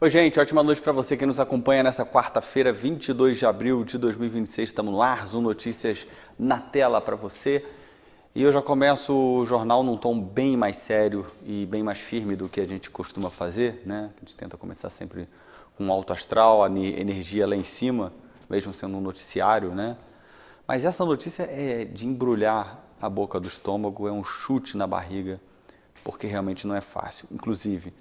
Oi, gente, ótima noite para você que nos acompanha nessa quarta-feira, 22 de abril de 2026. Estamos no ar, Zoom Notícias na tela para você. E eu já começo o jornal num tom bem mais sério e bem mais firme do que a gente costuma fazer, né? A gente tenta começar sempre com alto astral, a energia lá em cima, mesmo sendo um noticiário, né? Mas essa notícia é de embrulhar a boca do estômago, é um chute na barriga, porque realmente não é fácil. Inclusive,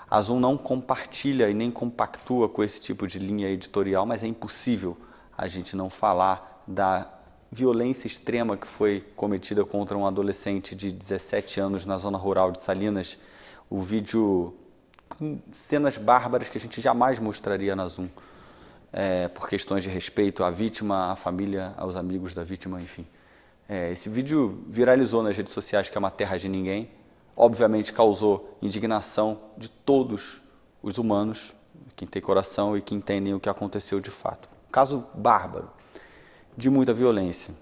a Zoom não compartilha e nem compactua com esse tipo de linha editorial, mas é impossível a gente não falar da violência extrema que foi cometida contra um adolescente de 17 anos na zona rural de Salinas. O vídeo com cenas bárbaras que a gente jamais mostraria na Zoom, por questões de respeito à vítima, à família, aos amigos da vítima, enfim. Esse vídeo viralizou nas redes sociais, que é uma terra de ninguém. Obviamente causou indignação de todos os humanos, quem tem coração e que entendem o que aconteceu de fato. Caso bárbaro, de muita violência.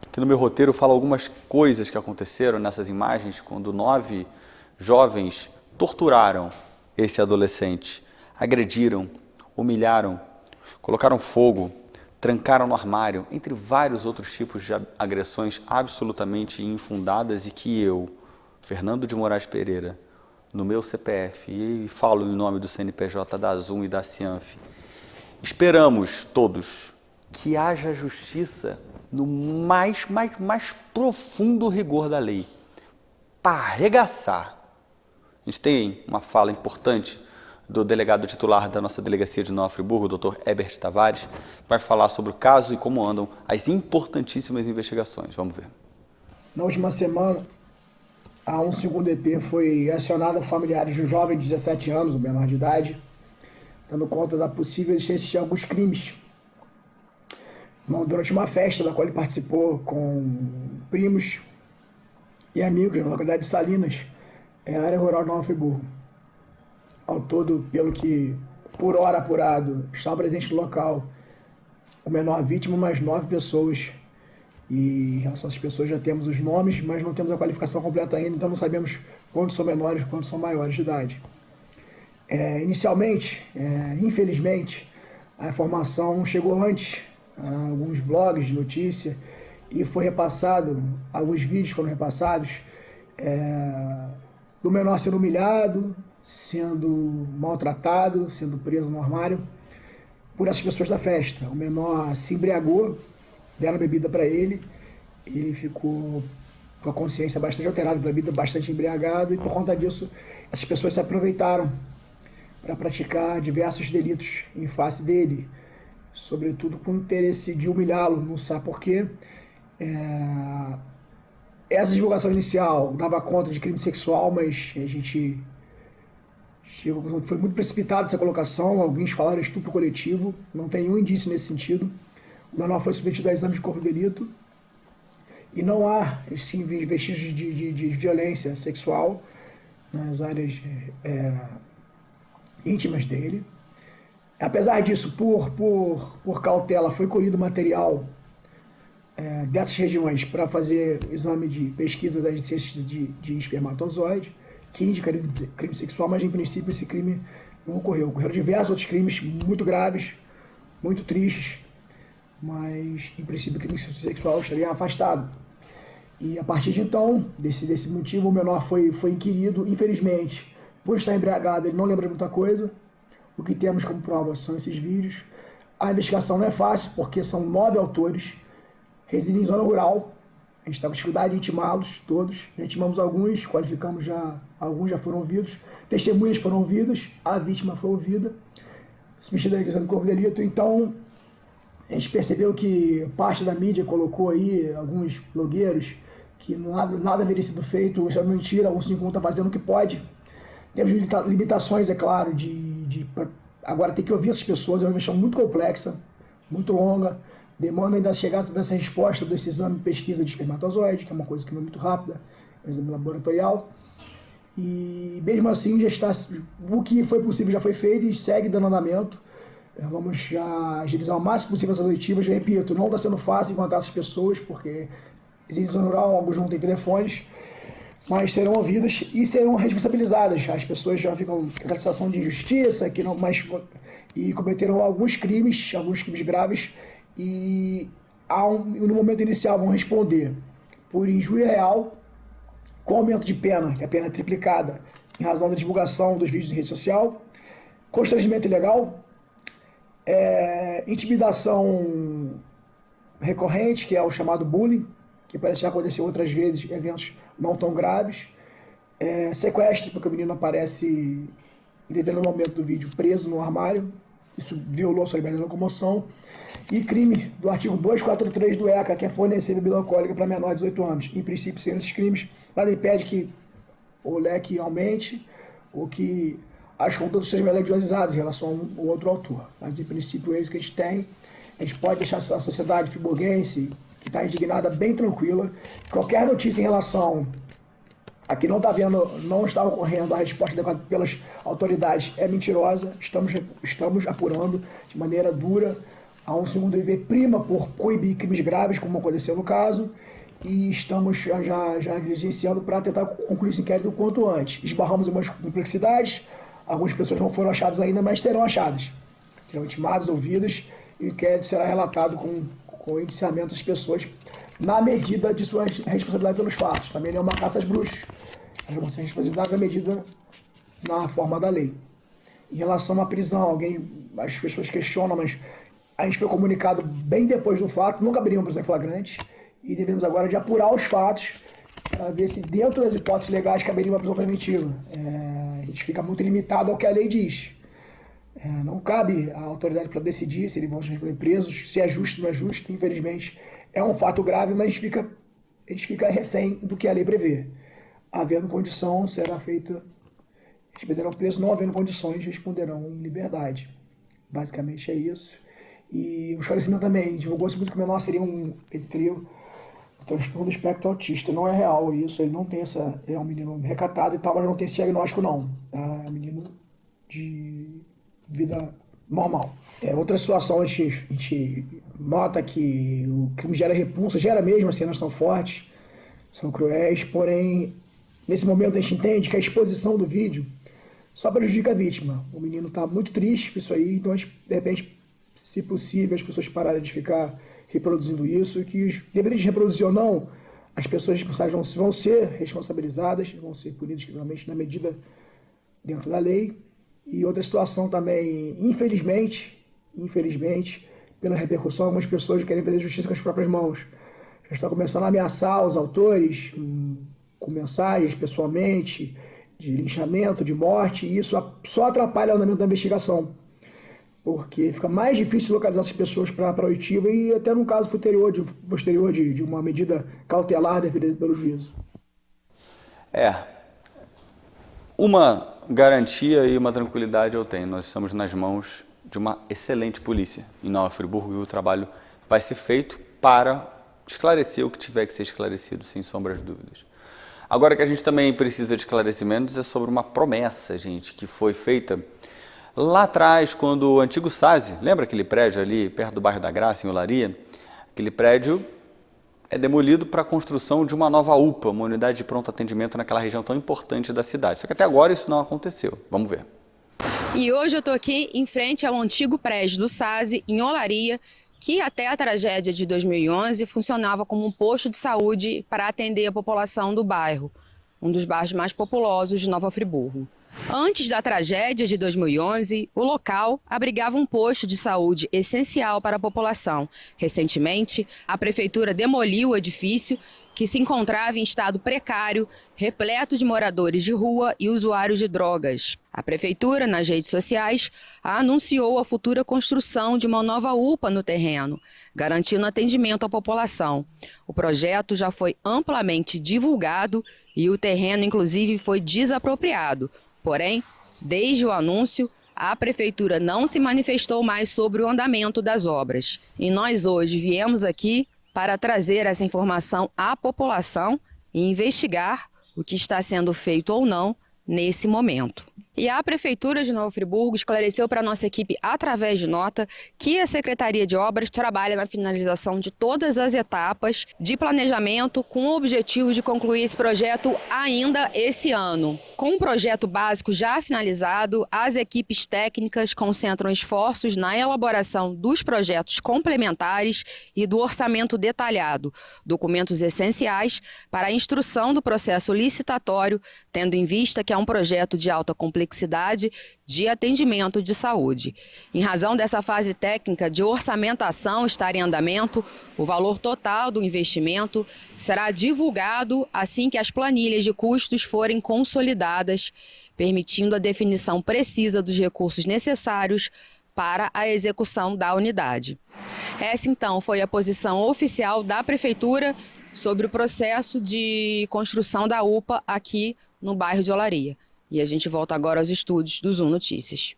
Aqui no meu roteiro eu falo algumas coisas que aconteceram nessas imagens, quando 9 jovens torturaram esse adolescente, agrediram, humilharam, colocaram fogo, trancaram no armário, entre vários outros tipos de agressões absolutamente infundadas e que eu, Fernando de Moraes Pereira, no meu CPF, e falo em nome do CNPJ, da Zoom e da Cianf, esperamos todos que haja justiça no mais profundo rigor da lei, para arregaçar. A gente tem uma fala importante do delegado titular da nossa delegacia de Nova Friburgo, o Dr. Herbert Tavares, que vai falar sobre o caso e como andam as importantíssimas investigações. Vamos ver. Na última semana, a 152 foi acionada por familiares de um jovem de 17 anos, ou menor de idade, dando conta da possível existência de alguns crimes. Durante uma festa da qual ele participou com primos e amigos na localidade de Salinas, área rural de Nova Friburgo. Ao todo, pelo que por hora apurado, estão presentes no local o menor vítima, mais 9 pessoas. E em relação a essas pessoas já temos os nomes, mas não temos a qualificação completa ainda, então não sabemos quantos são menores e quantos são maiores de idade. Inicialmente, infelizmente, a informação chegou antes a alguns blogs de notícia e foi repassado, alguns vídeos foram repassados do menor sendo humilhado, sendo maltratado, sendo preso no armário por essas pessoas da festa. O menor se embriagou, deram bebida para ele, ele ficou com a consciência bastante alterada, bebida bastante embriagado, e por conta disso essas pessoas se aproveitaram para praticar diversos delitos em face dele, sobretudo com o interesse de humilhá-lo, não sabe por quê. Essa divulgação inicial dava conta de crime sexual, mas a gente foi muito precipitada essa colocação, alguns falaram estupro coletivo, não tem nenhum indício nesse sentido. O menor foi submetido a exame de corpo de delito e não há sim, vestígios de violência sexual nas áreas íntimas dele. Apesar disso, por cautela, foi colhido material dessas regiões para fazer exame de pesquisa das ciências de espermatozoide, que indica crime sexual, mas em princípio esse crime não ocorreu. Ocorreram diversos outros crimes muito graves, muito tristes, mas em princípio o crime sexual estaria afastado. E a partir de então, desse motivo, o menor foi inquirido. Infelizmente, por estar embriagado, ele não lembra de muita coisa. O que temos como prova são esses vídeos. A investigação não é fácil, porque são 9 autores, residem em zona rural. A gente está com dificuldade de intimá-los todos. Já intimamos alguns, qualificamos já, alguns já foram ouvidos. Testemunhas foram ouvidas, a vítima foi ouvida, submetida a exame de corpo de delito. Então, a gente percebeu que parte da mídia colocou aí, alguns blogueiros, que nada haveria sido feito, isso é mentira, o 51 está fazendo o que pode. Temos limitações, é claro, agora tem que ouvir essas pessoas, é uma investigação muito complexa, muito longa, demanda ainda chegar dessa resposta desse exame de pesquisa de espermatozoide, que é uma coisa que não é muito rápida, exame laboratorial. E mesmo assim, o que foi possível já foi feito e segue dando andamento. Vamos já agilizar o máximo possível essas oitivas. Eu repito, não está sendo fácil encontrar essas pessoas, porque existem zona rural, alguns não têm telefones. mas serão ouvidas e serão responsabilizadas. As pessoas já ficam com aquela sensação de injustiça, que não, mas, e cometeram alguns crimes graves, e no momento inicial vão responder por injúria real, com aumento de pena, que a pena é triplicada, em razão da divulgação dos vídeos em rede social, constrangimento ilegal, intimidação recorrente, que é o chamado bullying, que parece que já aconteceu outras vezes, eventos não tão graves, sequestro, porque o menino aparece em determinado momento do vídeo preso no armário, isso violou a sua liberdade de locomoção, e crime do artigo 243 do ECA, que é fornecer bebida alcoólica para menor de 18 anos. Em princípio, sendo esses crimes, nada impede que o leque aumente ou que as condutas sejam melhorizadas em relação ao outro autor. Mas, em princípio, é isso que a gente tem. A gente pode deixar a sociedade friburguense, que está indignada, bem tranquila. Qualquer notícia em relação a que não está ocorrendo a resposta adequada pelas autoridades é mentirosa. Estamos apurando de maneira dura. Há um segundo IP prima por coibir crimes graves, como aconteceu no caso, e estamos já diligenciando para tentar concluir esse inquérito o quanto antes. Esbarramos em umas complexidades, algumas pessoas não foram achadas ainda, mas serão achadas. Serão intimadas, ouvidas, e o inquérito será relatado com o indiciamento das pessoas na medida de sua responsabilidade pelos fatos. Também não é uma caça às bruxas. A responsabilidade na medida, na forma da lei. Em relação à prisão, as pessoas questionam, mas a gente foi comunicado bem depois do fato, nunca abriria uma prisão em flagrante, e devemos agora de apurar os fatos para ver se dentro das hipóteses legais caberia uma prisão preventiva. A gente fica muito limitado ao que a lei diz. Não cabe à autoridade para decidir se eles vão ser presos, se é justo ou não é justo. Infelizmente, é um fato grave, mas a gente fica refém do que a lei prevê. Havendo condição, será feita, eles perderão preso, não havendo condições, responderão em liberdade. Basicamente é isso. E o esclarecimento também, divulgou-se muito que o menor ele teria um transtorno do espectro autista. Não é real isso, ele não tem é um menino recatado e tal, mas não tem esse diagnóstico não. É um menino de vida normal. Outra situação, a gente nota que o crime gera repulsa, gera mesmo, as cenas são fortes, são cruéis, porém, nesse momento a gente entende que a exposição do vídeo só prejudica a vítima. O menino está muito triste com isso aí, então a gente, de repente, se possível, as pessoas pararem de ficar reproduzindo isso, e que, independente de reproduzir ou não, as pessoas responsáveis vão ser responsabilizadas, vão ser punidas criminalmente na medida dentro da lei. E outra situação também, infelizmente, pela repercussão, algumas pessoas querem fazer justiça com as próprias mãos. Já estão começando a ameaçar os autores com mensagens pessoalmente, de linchamento, de morte, e isso só atrapalha o andamento da investigação, porque fica mais difícil localizar essas pessoas para a oitiva e até num caso posterior de uma medida cautelar deferida pelo juízo. Uma garantia e uma tranquilidade eu tenho. Nós estamos nas mãos de uma excelente polícia em Nova Friburgo e o trabalho vai ser feito para esclarecer o que tiver que ser esclarecido, sem sombra de dúvidas. Agora, que a gente também precisa de esclarecimentos é sobre uma promessa, gente, que foi feita lá atrás, quando o antigo SASE, lembra aquele prédio ali perto do bairro da Graça, em Olaria? Aquele prédio é demolido para a construção de uma nova UPA, uma unidade de pronto atendimento naquela região tão importante da cidade. Só que até agora isso não aconteceu. Vamos ver. E hoje eu estou aqui em frente ao antigo prédio do SASE, em Olaria, que até a tragédia de 2011 funcionava como um posto de saúde para atender a população do bairro, um dos bairros mais populosos de Nova Friburgo. Antes da tragédia de 2011, o local abrigava um posto de saúde essencial para a população. Recentemente, a prefeitura demoliu o edifício, que se encontrava em estado precário, repleto de moradores de rua e usuários de drogas. A prefeitura, nas redes sociais, anunciou a futura construção de uma nova UPA no terreno, garantindo atendimento à população. O projeto já foi amplamente divulgado e o terreno, inclusive, foi desapropriado. Porém, desde o anúncio, a prefeitura não se manifestou mais sobre o andamento das obras. E nós hoje viemos aqui para trazer essa informação à população e investigar o que está sendo feito ou não nesse momento. E a Prefeitura de Nova Friburgo esclareceu para a nossa equipe, através de nota, que a Secretaria de Obras trabalha na finalização de todas as etapas de planejamento com o objetivo de concluir esse projeto ainda esse ano. Com o projeto básico já finalizado, as equipes técnicas concentram esforços na elaboração dos projetos complementares e do orçamento detalhado, documentos essenciais para a instrução do processo licitatório, tendo em vista que é um projeto de alta complexidade de atendimento de saúde. Em razão dessa fase técnica de orçamentação estar em andamento, o valor total do investimento será divulgado assim que as planilhas de custos forem consolidadas, permitindo a definição precisa dos recursos necessários para a execução da unidade. Essa, então, foi a posição oficial da Prefeitura sobre o processo de construção da UPA aqui no bairro de Olaria. E a gente volta agora aos estúdios do Zoom Notícias.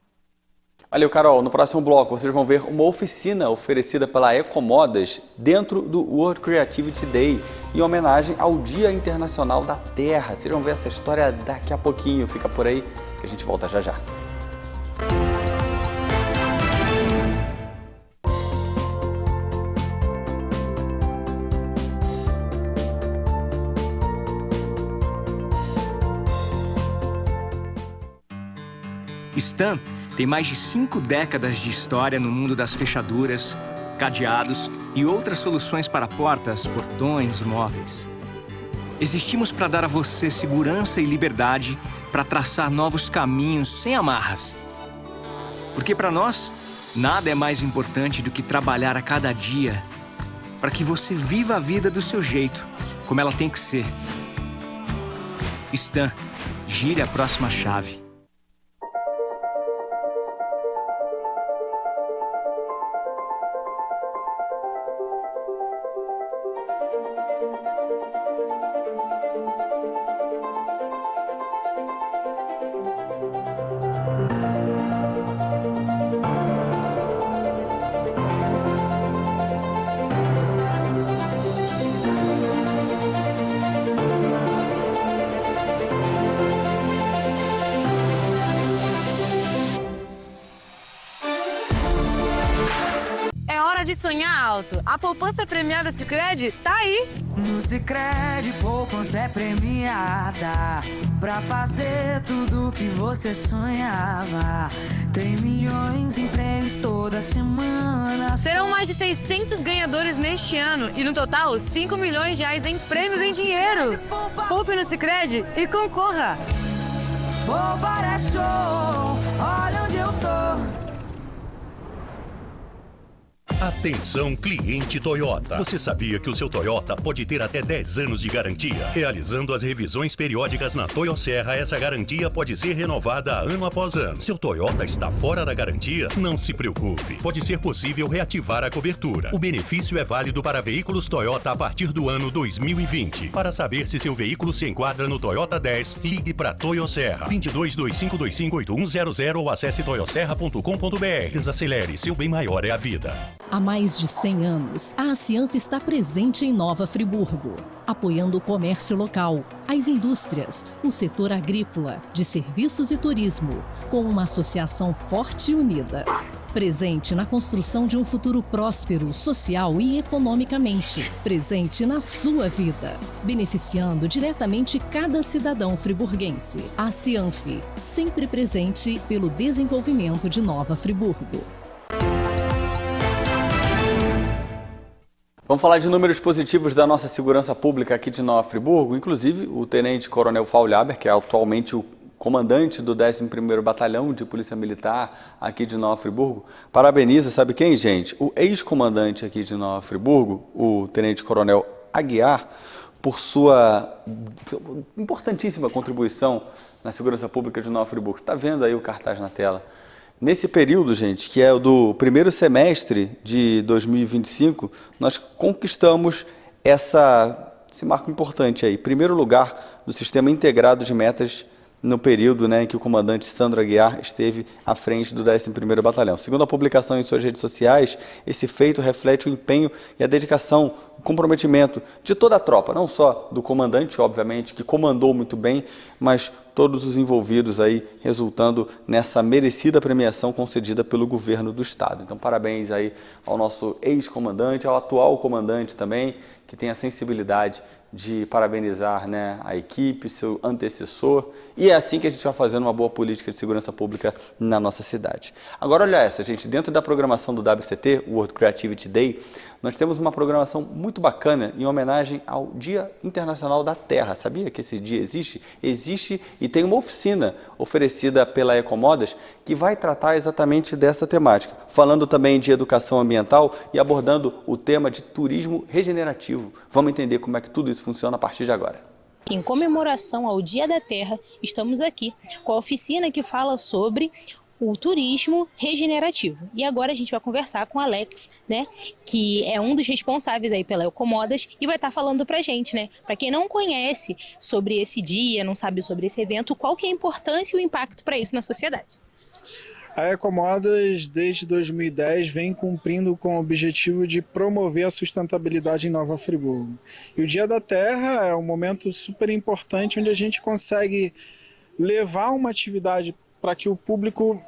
Valeu, Carol. No próximo bloco, vocês vão ver uma oficina oferecida pela Ecomodas dentro do World Creativity Day, em homenagem ao Dia Internacional da Terra. Vocês vão ver essa história daqui a pouquinho. Fica por aí que a gente volta já já. Stan tem mais de 5 décadas de história no mundo das fechaduras, cadeados e outras soluções para portas, portões e móveis. Existimos para dar a você segurança e liberdade para traçar novos caminhos sem amarras. Porque para nós, nada é mais importante do que trabalhar a cada dia para que você viva a vida do seu jeito, como ela tem que ser. Stan, gire a próxima chave. De sonhar alto. A poupança premiada Sicredi tá aí. No Sicredi, poupança é premiada pra fazer tudo que você sonhava. Tem milhões em prêmios toda semana. Serão mais de 600 ganhadores neste ano e no total 5 milhões de reais em prêmios em dinheiro. Poupe no Sicredi e concorra. Poupar é show, olha onde eu tô. Atenção, cliente Toyota. Você sabia que o seu Toyota pode ter até 10 anos de garantia? Realizando as revisões periódicas na Toyoserra, essa garantia pode ser renovada ano após ano. Seu Toyota está fora da garantia? Não se preocupe. Pode ser possível reativar a cobertura. O benefício é válido para veículos Toyota a partir do ano 2020. Para saber se seu veículo se enquadra no Toyota 10, ligue para Toyoserra. 2225258100 ou acesse toyoserra.com.br. Desacelere, seu bem maior é a vida. Há mais de 100 anos, a Cianf está presente em Nova Friburgo, apoiando o comércio local, as indústrias, o setor agrícola, de serviços e turismo, com uma associação forte e unida. Presente na construção de um futuro próspero, social e economicamente. Presente na sua vida, beneficiando diretamente cada cidadão friburguense. A Cianf, sempre presente pelo desenvolvimento de Nova Friburgo. Vamos falar de números positivos da nossa segurança pública aqui de Nova Friburgo. Inclusive, o tenente-coronel Faulhaber, que é atualmente o comandante do 11º Batalhão de Polícia Militar aqui de Nova Friburgo, parabeniza, sabe quem, gente? O ex-comandante aqui de Nova Friburgo, o tenente-coronel Aguiar, por sua importantíssima contribuição na segurança pública de Nova Friburgo. Você está vendo aí o cartaz na tela. Nesse período, gente, que é o do primeiro semestre de 2025, nós conquistamos esse marco importante aí. Primeiro lugar no Sistema Integrado de Metas no período, em que o comandante Sandro Aguiar esteve à frente do 11º Batalhão. Segundo a publicação em suas redes sociais, esse feito reflete o empenho e a dedicação comprometimento de toda a tropa, não só do comandante, obviamente, que comandou muito bem, mas todos os envolvidos aí, resultando nessa merecida premiação concedida pelo governo do estado. Então, parabéns aí ao nosso ex-comandante, ao atual comandante também, que tem a sensibilidade de parabenizar, né, a equipe, seu antecessor, e é assim que a gente vai fazendo uma boa política de segurança pública na nossa cidade. Agora olha essa, gente, dentro da programação do WCT, World Creativity Day, nós temos uma programação muito bacana em homenagem ao Dia Internacional da Terra. Sabia que esse dia existe? Existe e tem uma oficina oferecida pela Ecomodas que vai tratar exatamente dessa temática, falando também de educação ambiental e abordando o tema de turismo regenerativo. Vamos entender como é que tudo isso funciona a partir de agora. Em comemoração ao Dia da Terra, estamos aqui com a oficina que fala sobre o turismo regenerativo. E agora a gente vai conversar com o Alex, né, que é um dos responsáveis aí pela Ecomodas e vai estar falando pra gente, né, para quem não conhece sobre esse dia, não sabe sobre esse evento, qual que é a importância e o impacto para isso na sociedade. A Ecomodas, desde 2010, vem cumprindo com o objetivo de promover a sustentabilidade em Nova Friburgo. E o Dia da Terra é um momento super importante onde a gente consegue levar uma atividade para que o público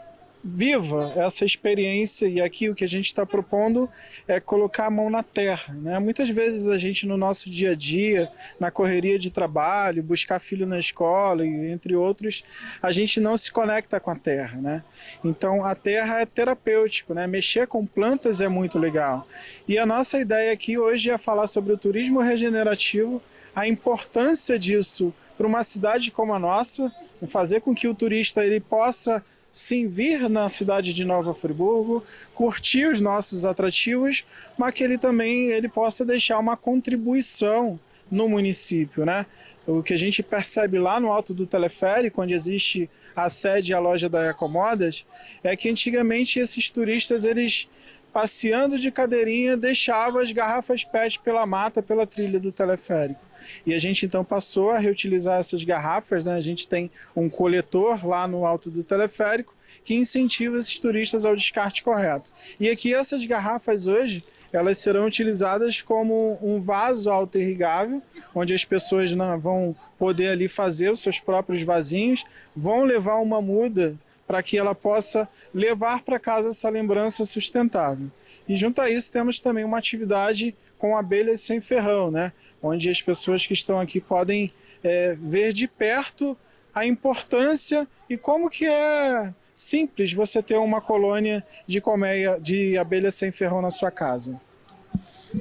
viva essa experiência, e aqui o que a gente está propondo é colocar a mão na terra, né? Muitas vezes a gente no nosso dia a dia, na correria de trabalho, buscar filho na escola e entre outros, a gente não se conecta com a terra, né? Então a terra é terapêutico, né? Mexer com plantas é muito legal. E a nossa ideia aqui hoje é falar sobre o turismo regenerativo, a importância disso para uma cidade como a nossa, fazer com que o turista ele possa sim vir na cidade de Nova Friburgo, curtir os nossos atrativos, mas que ele também possa deixar uma contribuição no município, né? O que a gente percebe lá no alto do teleférico, onde existe a sede e a loja da Ecomodas, é que antigamente esses turistas, eles passeando de cadeirinha, deixavam as garrafas PET pela mata, pela trilha do teleférico. E a gente então passou a reutilizar essas garrafas, né? A gente tem um coletor lá no alto do teleférico que incentiva esses turistas ao descarte correto. E aqui essas garrafas hoje, elas serão utilizadas como um vaso auto-irrigável, onde as pessoas vão poder ali fazer os seus próprios vasinhos, vão levar uma muda para que ela possa levar para casa essa lembrança sustentável. E junto a isso temos também uma atividade com abelhas sem ferrão, né? Onde as pessoas que estão aqui podem ver de perto a importância e como que é simples você ter uma colônia de colmeia de abelha sem ferrão na sua casa.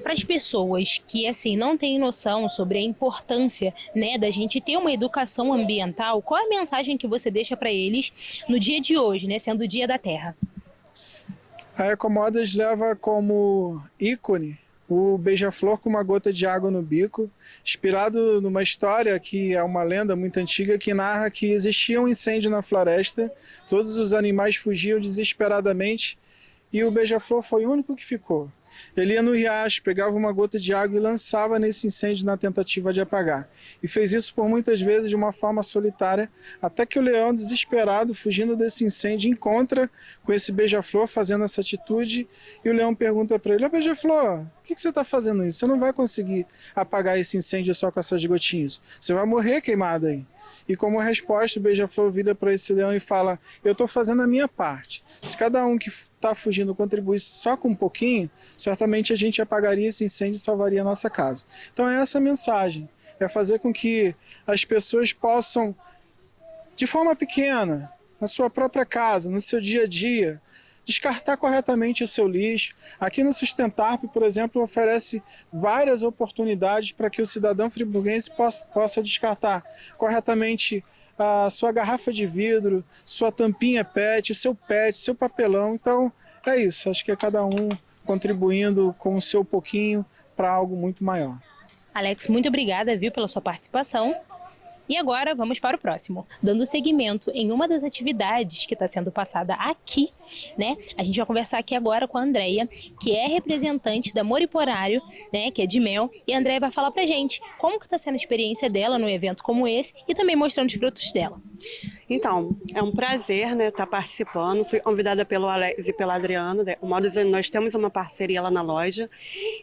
Para as pessoas que assim não têm noção sobre a importância, né, da gente ter uma educação ambiental, qual é a mensagem que você deixa para eles no dia de hoje, né, sendo o Dia da Terra? A Ecomodas leva como ícone o beija-flor com uma gota de água no bico, inspirado numa história que é uma lenda muito antiga que narra que existia um incêndio na floresta, todos os animais fugiam desesperadamente e o beija-flor foi o único que ficou. Ele ia no riacho, pegava uma gota de água e lançava nesse incêndio na tentativa de apagar. E fez isso por muitas vezes de uma forma solitária, até que o leão, desesperado, fugindo desse incêndio, encontra com esse beija-flor fazendo essa atitude, e o leão pergunta para ele: "Ô beija-flor, por que você está fazendo isso? Você não vai conseguir apagar esse incêndio só com essas gotinhas. Você vai morrer queimado aí." E como resposta, o beija-flor vira para esse leão e fala: "Eu estou fazendo a minha parte. Se cada um que está fugindo contribuísse só com um pouquinho, certamente a gente apagaria esse incêndio e salvaria a nossa casa." Então é essa a mensagem, é fazer com que as pessoas possam, de forma pequena, na sua própria casa, no seu dia a dia, descartar corretamente o seu lixo. Aqui no Sustentarp, por exemplo, oferece várias oportunidades para que o cidadão friburguense possa descartar corretamente a sua garrafa de vidro, sua tampinha PET, seu papelão. Então é isso, acho que é cada um contribuindo com o seu pouquinho para algo muito maior. Alex, muito obrigada, viu, pela sua participação. E agora vamos para o próximo, dando seguimento em uma das atividades que está sendo passada aqui, né? A gente vai conversar aqui agora com a Andréia, que é representante da Moriporário, né? Que é de mel, e a Andréia vai falar pra gente como que está sendo a experiência dela num evento como esse e também mostrando os produtos dela. Então, é um prazer, né, estar participando. Fui convidada pelo Alex e pela Adriana. Nós temos uma parceria lá na loja.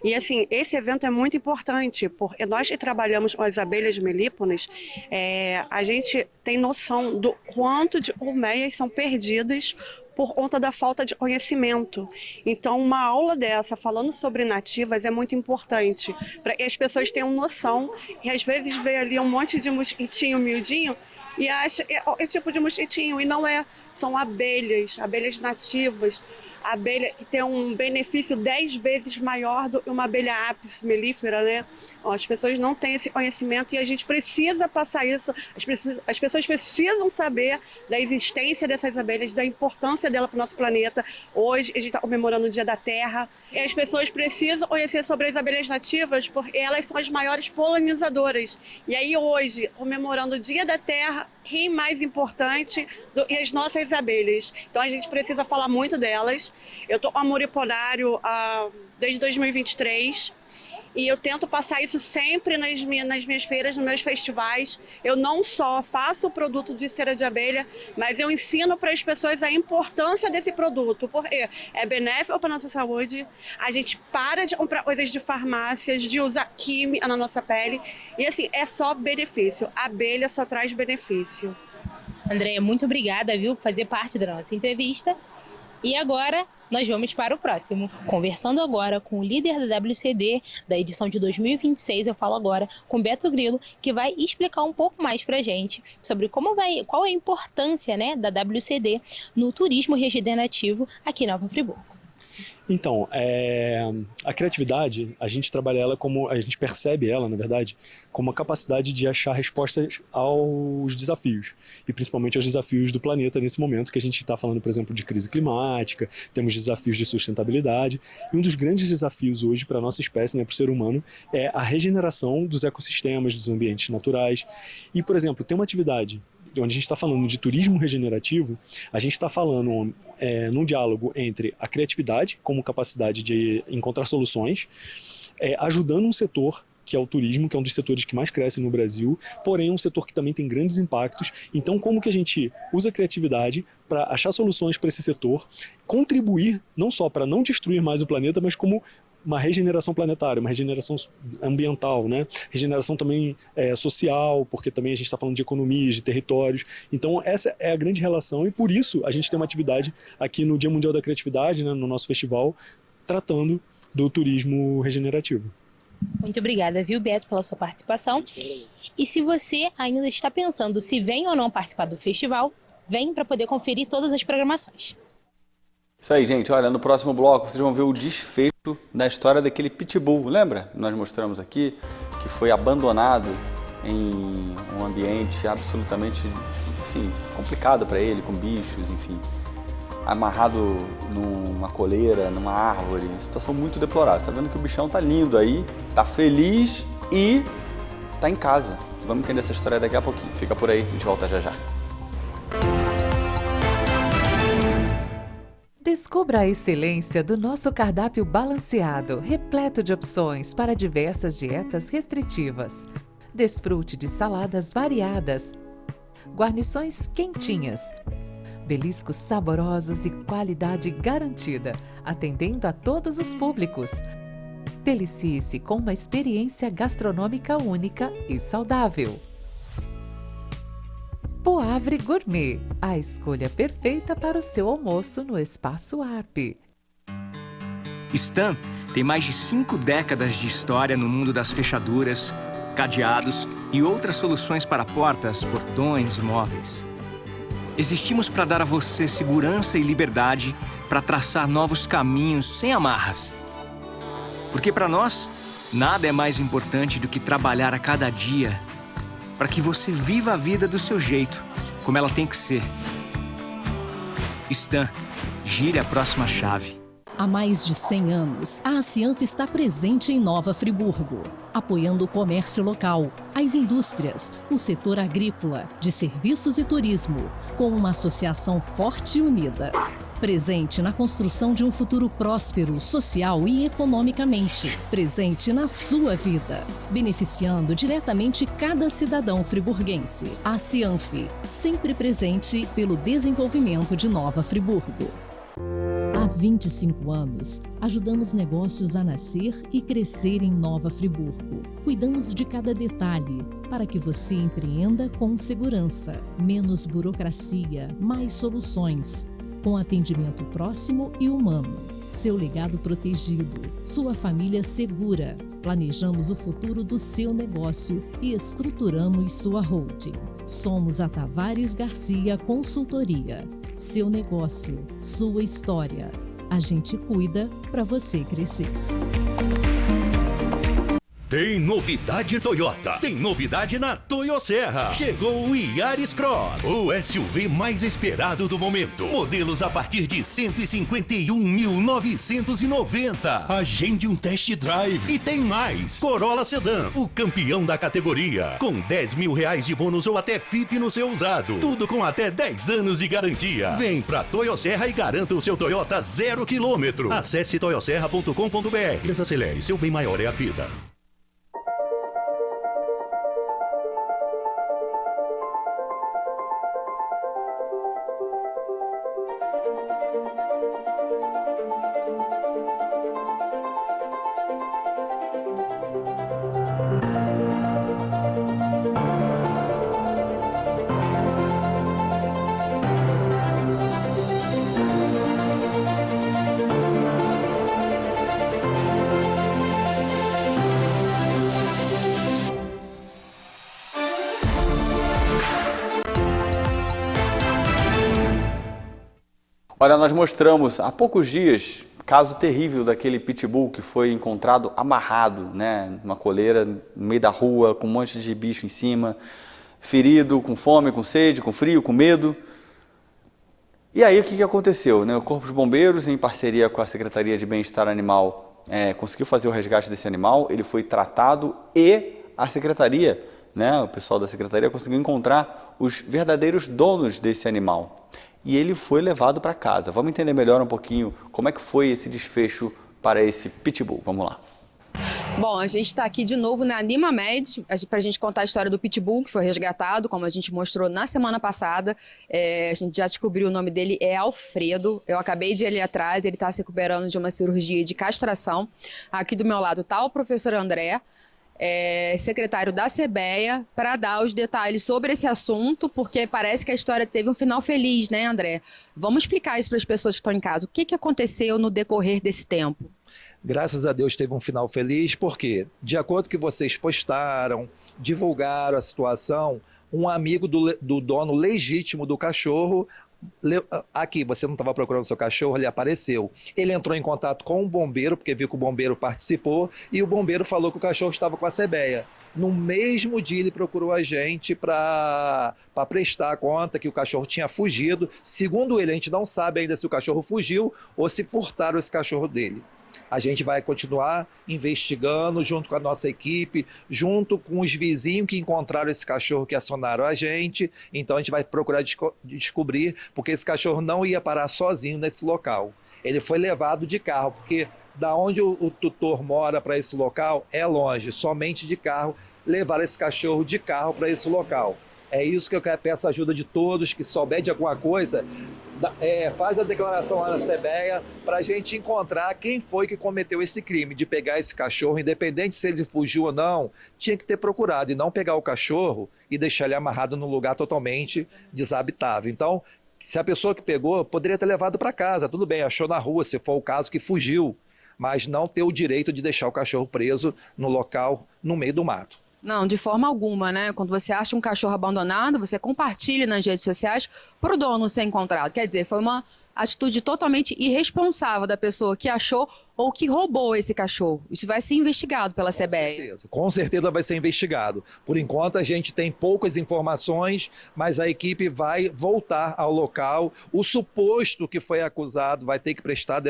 E, assim, esse evento é muito importante, porque nós que trabalhamos com as abelhas melíponas, a gente tem noção do quanto de colmeias são perdidas por conta da falta de conhecimento. Então, uma aula dessa, falando sobre nativas, é muito importante, para que as pessoas tenham noção, e às vezes vê ali um monte de mosquitinho miudinho, e acha que é tipo de mosquitinho, e não é. São abelhas nativas, abelha que tem um benefício 10 vezes maior do que uma abelha apis melífera, né? As pessoas não têm esse conhecimento e a gente precisa passar isso, as pessoas precisam saber da existência dessas abelhas, da importância dela para o nosso planeta. Hoje a gente está comemorando o Dia da Terra e as pessoas precisam conhecer sobre as abelhas nativas porque elas são as maiores polinizadoras. E aí hoje, comemorando o Dia da Terra, quem mais importante do que as nossas abelhas? Então a gente precisa falar muito delas. Eu estou com amor hiporário desde 2023 e eu tento passar isso sempre nas minhas feiras, nos meus festivais. Eu não só faço o produto de cera de abelha, mas eu ensino para as pessoas a importância desse produto, porque é benéfico para a nossa saúde, a gente para de comprar coisas de farmácias, de usar química na nossa pele, e assim, é só benefício, a abelha só traz benefício. Andréia, muito obrigada, viu, por fazer parte da nossa entrevista. E agora nós vamos para o próximo. Conversando agora com o líder da WCD da edição de 2026, eu falo agora com Beto Grilo, que vai explicar um pouco mais para a gente sobre qual é a importância, né, da WCD no turismo regenerativo aqui em Nova Friburgo. Então, a criatividade, a gente trabalha ela a gente percebe ela, na verdade, como a capacidade de achar respostas aos desafios, e principalmente aos desafios do planeta nesse momento que a gente está falando, por exemplo, de crise climática, temos desafios de sustentabilidade, e um dos grandes desafios hoje para a nossa espécie, né, para o ser humano, é a regeneração dos ecossistemas, dos ambientes naturais. E, por exemplo, tem uma atividade onde a gente está falando de turismo regenerativo, a gente está falando num diálogo entre a criatividade como capacidade de encontrar soluções, ajudando um setor que é o turismo, que é um dos setores que mais cresce no Brasil, porém é um setor que também tem grandes impactos. Então, como que a gente usa a criatividade para achar soluções para esse setor, contribuir não só para não destruir mais o planeta, mas como uma regeneração planetária, uma regeneração ambiental, né? Regeneração também social, porque também a gente está falando de economias, de territórios. Então essa é a grande relação e por isso a gente tem uma atividade aqui no Dia Mundial da Criatividade, né, no nosso festival, tratando do turismo regenerativo. Muito obrigada, viu, Beto, pela sua participação. E se você ainda está pensando se vem ou não participar do festival, vem para poder conferir todas as programações. Isso aí, gente. Olha, no próximo bloco vocês vão ver o desfecho da história daquele pitbull, lembra? Nós mostramos aqui que foi abandonado em um ambiente absolutamente assim, complicado para ele, com bichos, enfim, amarrado numa coleira, numa árvore, situação muito deplorável. Tá vendo que o bichão tá lindo aí, tá feliz e tá em casa. Vamos entender essa história daqui a pouquinho. Fica por aí, a gente volta já já. Descubra a excelência do nosso cardápio balanceado, repleto de opções para diversas dietas restritivas. Desfrute de saladas variadas, guarnições quentinhas, beliscos saborosos e qualidade garantida, atendendo a todos os públicos. Delicie-se com uma experiência gastronômica única e saudável. Poavre Gourmet, a escolha perfeita para o seu almoço no Espaço Arp. Stan tem mais de 5 décadas de história no mundo das fechaduras, cadeados e outras soluções para portas, portões e móveis. Existimos para dar a você segurança e liberdade para traçar novos caminhos sem amarras. Porque para nós, nada é mais importante do que trabalhar a cada dia para que você viva a vida do seu jeito, como ela tem que ser. Stan, gire a próxima chave. Há mais de 100 anos, a Acianf está presente em Nova Friburgo, apoiando o comércio local, as indústrias, o setor agrícola, de serviços e turismo, com uma associação forte e unida. Presente na construção de um futuro próspero, social e economicamente. Presente na sua vida, beneficiando diretamente cada cidadão friburguense. A Cianf, sempre presente pelo desenvolvimento de Nova Friburgo. Há 25 anos, ajudamos negócios a nascer e crescer em Nova Friburgo. Cuidamos de cada detalhe para que você empreenda com segurança. Menos burocracia, mais soluções. Com atendimento próximo e humano. Seu legado protegido, sua família segura. Planejamos o futuro do seu negócio e estruturamos sua holding. Somos a Tavares Garcia Consultoria. Seu negócio, sua história. A gente cuida para você crescer. Tem novidade Toyota. Tem novidade na Toyosserra. Chegou o Yaris Cross, o SUV mais esperado do momento. Modelos a partir de 151.990. Agende um test drive. E tem mais. Corolla Sedan, o campeão da categoria. Com 10 mil reais de bônus ou até FIP no seu usado. Tudo com até 10 anos de garantia. Vem pra Toyosserra e garanta o seu Toyota 0 km. Acesse toyosserra.com.br. Desacelere, seu bem maior é a vida. Olha, nós mostramos há poucos dias caso terrível daquele pitbull que foi encontrado amarrado, né, numa coleira no meio da rua, com um monte de bicho em cima, ferido, com fome, com sede, com frio, com medo. E aí o que aconteceu? Né? O Corpo de Bombeiros, em parceria com a Secretaria de Bem-Estar Animal, conseguiu fazer o resgate desse animal, ele foi tratado e a Secretaria, né, o pessoal da Secretaria conseguiu encontrar os verdadeiros donos desse animal. E ele foi levado para casa. Vamos entender melhor um pouquinho como é que foi esse desfecho para esse pitbull. Vamos lá. Bom, a gente está aqui de novo na Animamed para a gente contar a história do pitbull que foi resgatado, como a gente mostrou na semana passada. A gente já descobriu o nome dele, é Alfredo. Eu acabei de ir ali atrás, ele está se recuperando de uma cirurgia de castração. Aqui do meu lado está o professor André, secretário da CBEA, para dar os detalhes sobre esse assunto, porque parece que a história teve um final feliz, né, André? Vamos explicar isso para as pessoas que estão em casa. O que aconteceu no decorrer desse tempo? Graças a Deus teve um final feliz, porque, de acordo com que vocês postaram, divulgaram a situação, um amigo do dono legítimo do cachorro, aqui, você não estava procurando seu cachorro, ele apareceu. Ele entrou em contato com o bombeiro, porque viu que o bombeiro participou, e o bombeiro falou que o cachorro estava com a CBEA. No mesmo dia ele procurou a gente para prestar conta que o cachorro tinha fugido. Segundo ele, a gente não sabe ainda se o cachorro fugiu ou se furtaram esse cachorro dele. A gente vai continuar investigando junto com a nossa equipe, junto com os vizinhos que encontraram esse cachorro, que acionaram a gente. Então a gente vai procurar descobrir, porque esse cachorro não ia parar sozinho nesse local. Ele foi levado de carro, porque da onde o tutor mora para esse local é longe, somente de carro, levar esse cachorro de carro para esse local. É isso que eu peço ajuda de todos, que souber de alguma coisa, faz a declaração lá na CBEA para a gente encontrar quem foi que cometeu esse crime, de pegar esse cachorro, independente se ele fugiu ou não, tinha que ter procurado e não pegar o cachorro e deixar ele amarrado num lugar totalmente desabitável. Então, se a pessoa que pegou poderia ter levado para casa, tudo bem, achou na rua, se for o caso que fugiu, mas não ter o direito de deixar o cachorro preso no local, no meio do mato. Não, de forma alguma, né? Quando você acha um cachorro abandonado, você compartilha nas redes sociais para o dono ser encontrado. Quer dizer, foi uma atitude totalmente irresponsável da pessoa que achou ou que roubou esse cachorro. Isso vai ser investigado pela CBEA. Com certeza vai ser investigado. Por enquanto a gente tem poucas informações, mas a equipe vai voltar ao local. O suposto que foi acusado vai ter que prestar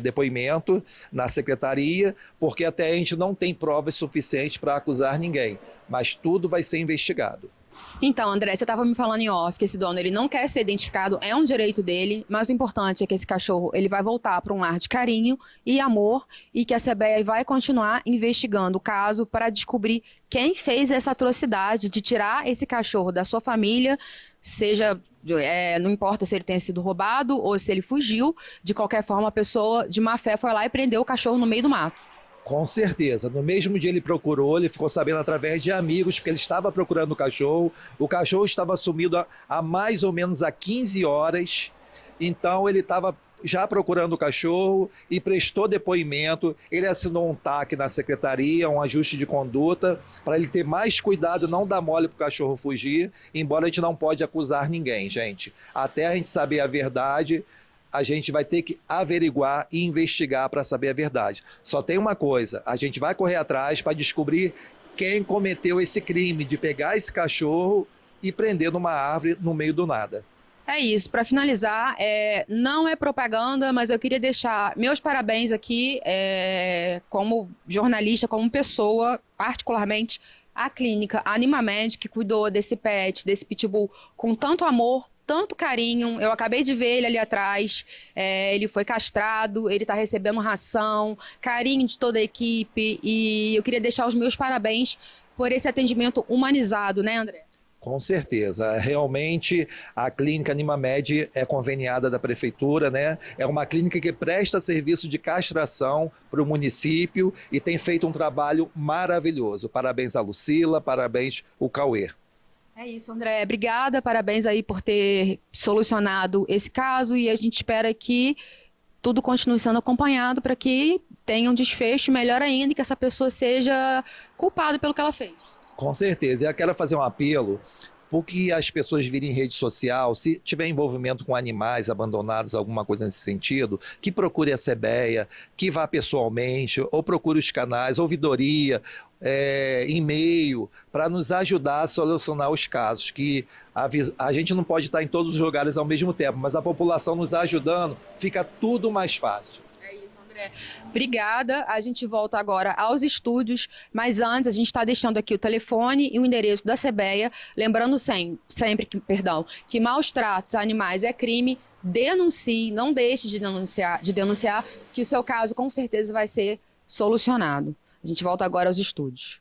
depoimento na secretaria, porque até a gente não tem provas suficientes para acusar ninguém. Mas tudo vai ser investigado. Então, André, você estava me falando em off que esse dono ele não quer ser identificado, é um direito dele, mas o importante é que esse cachorro ele vai voltar para um lar de carinho e amor e que a CBEA vai continuar investigando o caso para descobrir quem fez essa atrocidade de tirar esse cachorro da sua família, seja, não importa se ele tenha sido roubado ou se ele fugiu, de qualquer forma a pessoa de má fé foi lá e prendeu o cachorro no meio do mato. Com certeza. No mesmo dia ele procurou, ele ficou sabendo através de amigos, porque ele estava procurando o cachorro estava sumido há mais ou menos 15 horas, então ele estava já procurando o cachorro e prestou depoimento, ele assinou um TAC na secretaria, um ajuste de conduta, para ele ter mais cuidado, não dar mole para o cachorro fugir, embora a gente não pode acusar ninguém, gente. Até a gente saber a verdade, a gente vai ter que averiguar e investigar para saber a verdade. Só tem uma coisa, a gente vai correr atrás para descobrir quem cometeu esse crime de pegar esse cachorro e prender numa árvore no meio do nada. É isso, para finalizar, não é propaganda, mas eu queria deixar meus parabéns aqui como jornalista, como pessoa, particularmente a clínica Animamed, que cuidou desse pet, desse pitbull com tanto amor, tanto carinho. Eu acabei de ver ele ali atrás, ele foi castrado, ele está recebendo ração, carinho de toda a equipe, e eu queria deixar os meus parabéns por esse atendimento humanizado, né, André? Com certeza. Realmente, a clínica Animamed é conveniada da prefeitura, né? É uma clínica que presta serviço de castração para o município e tem feito um trabalho maravilhoso. Parabéns a Lucila, parabéns o Cauê. É isso, André. Obrigada, parabéns aí por ter solucionado esse caso e a gente espera que tudo continue sendo acompanhado para que tenha um desfecho melhor ainda e que essa pessoa seja culpada pelo que ela fez. Com certeza. Eu quero fazer um apelo porque as pessoas virem em rede social, se tiver envolvimento com animais abandonados, alguma coisa nesse sentido, que procure a CBEA, que vá pessoalmente, ou procure os canais, ouvidoria, e-mail, para nos ajudar a solucionar os casos, que a gente não pode estar em todos os lugares ao mesmo tempo, mas a população nos ajudando, fica tudo mais fácil. É isso, André. Obrigada. A gente volta agora aos estúdios, mas antes a gente está deixando aqui o telefone e o endereço da CBEA, lembrando sempre que maus tratos a animais é crime. Denuncie, não deixe de denunciar, que o seu caso com certeza vai ser solucionado. A gente volta agora aos estúdios.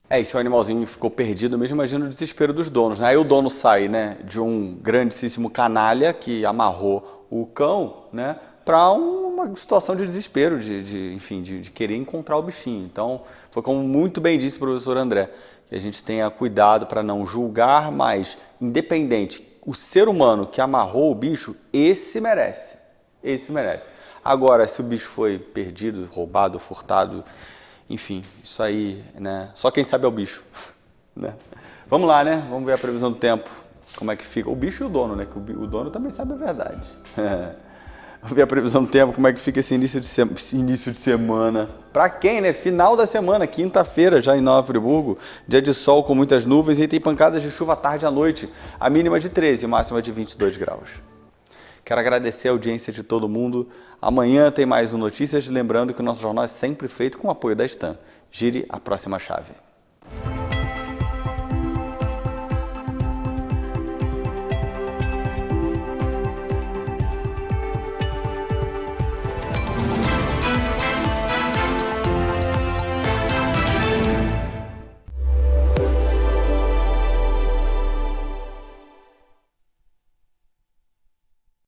E se o animalzinho ficou perdido mesmo, imagina o desespero dos donos, né? Aí o dono sai, né, de um grandíssimo canalha que amarrou o cão, né, para uma situação de desespero, enfim, de querer encontrar o bichinho. Então, foi como muito bem disse o professor André, que a gente tenha cuidado para não julgar, mas independente, o ser humano que amarrou o bicho, esse merece. Esse merece. Agora, se o bicho foi perdido, roubado, furtado, enfim, isso aí, né? Só quem sabe é o bicho, né? Vamos lá, né? Vamos ver a previsão do tempo, como é que fica. O bicho e o dono, né? Que o dono também sabe a verdade. Vamos ver a previsão do tempo, como é que fica esse início de semana. Para quem, né? Final da semana, quinta-feira, já em Nova Friburgo. Dia de sol com muitas nuvens e tem pancadas de chuva à tarde e à noite. A mínima de 13, máxima de 22 graus. Quero agradecer a audiência de todo mundo. Amanhã tem mais um Notícias, lembrando que o nosso jornal é sempre feito com o apoio da Stan. Gire a próxima chave.